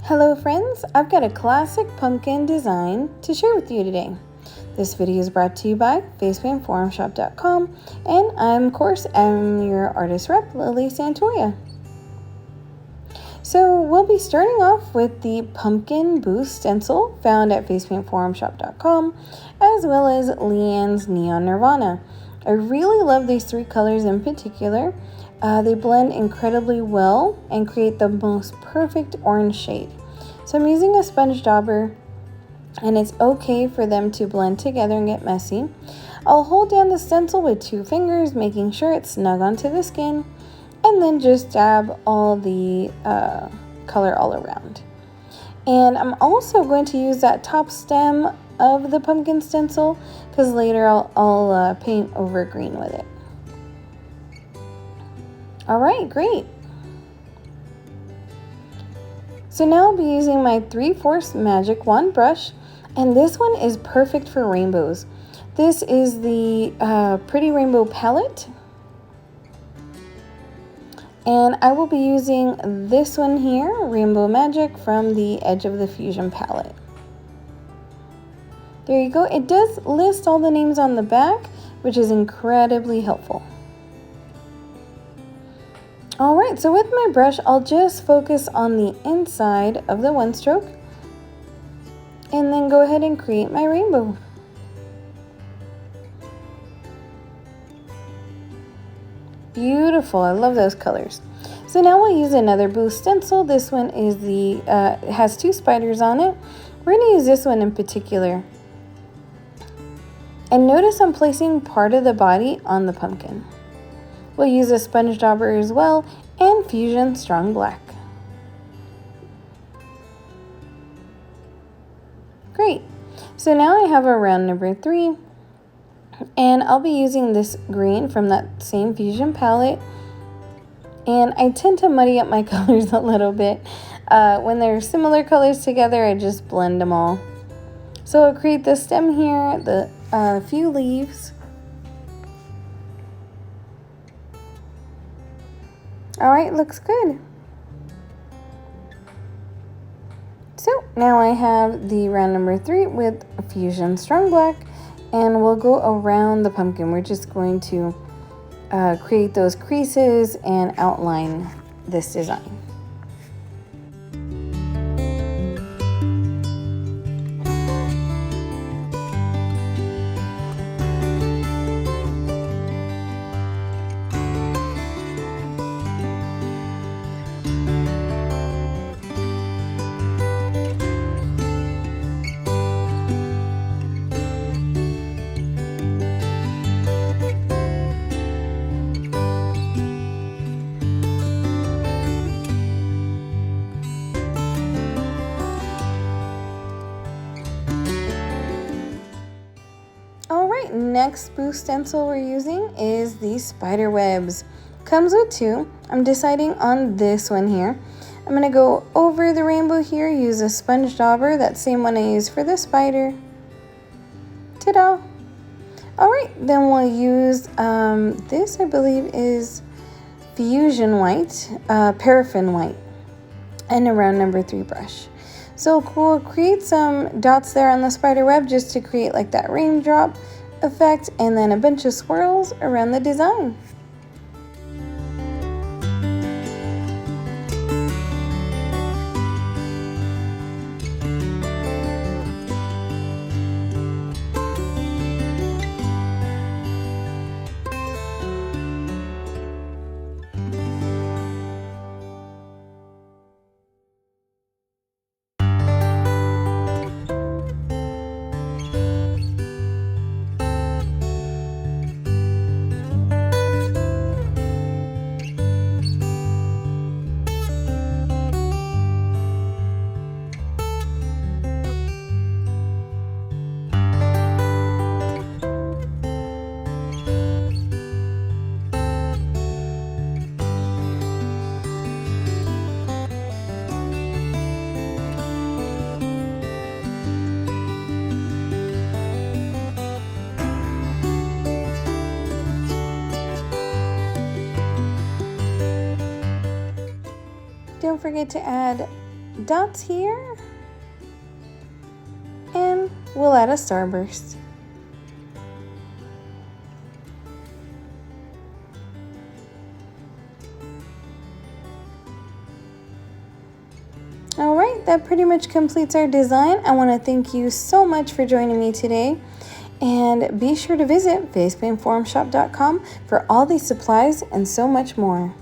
Hello friends, I've got a classic pumpkin design to share with you today. This video is brought to you by facepaintforumshop.com and I'm your artist rep, Lily Santoya. So we'll be starting off with the Pumpkin Boost stencil found at facepaintforumshop.com as well as Leanne's Neon Nirvana. I really love these three colors in particular. They blend incredibly well and create the most perfect orange shade. So I'm using a sponge dauber and it's okay for them to blend together and get messy. I'll hold down the stencil with 2 fingers, making sure it's snug onto the skin, and then just dab all the color all around. And I'm also going to use that top stem of the pumpkin stencil because later I'll paint over green with it. All right, great. So now I'll be using my 3/4 Magic Wand brush, and this one is perfect for rainbows. This is the Pretty Rainbow palette, and I will be using this one here, Rainbow Magic, from the Edge of the Fusion palette. There you go. It does list all the names on the back, which is incredibly helpful. Alright, so with my brush, I'll just focus on the inside of the one stroke and then go ahead and create my rainbow. Beautiful, I love those colors. So now we'll use another boost stencil. This one is it has 2 spiders on it. We're going to use this one in particular. And notice I'm placing part of the body on the pumpkin. We'll use a sponge dauber as well and Fusion Strong Black. Great. So now I have a round number 3 and I'll be using this green from that same Fusion palette. And I tend to muddy up my colors a little bit. When they're similar colors together, I just blend them all. So I'll create the stem here, the few leaves. All right, looks good. So now I have the round number 3 with Fusion Strong Black, and we'll go around the pumpkin. We're just going to create those creases and outline this design. Alright, next boost stencil we're using is the spider webs. Comes with 2. I'm deciding on this one here. I'm going to go over the rainbow here, use a sponge dauber, that same one I used for the spider. Ta-da! Alright, then we'll use this, I believe is Fusion White, Paraffin White, and a round number 3 brush. So we'll create some dots there on the spider web just to create like that raindrop effect, and then a bunch of swirls around the design. Don't forget to add dots here, and we'll add a starburst. Alright, that pretty much completes our design. I want to thank you so much for joining me today. And be sure to visit facepaintforumshop.com for all these supplies and so much more.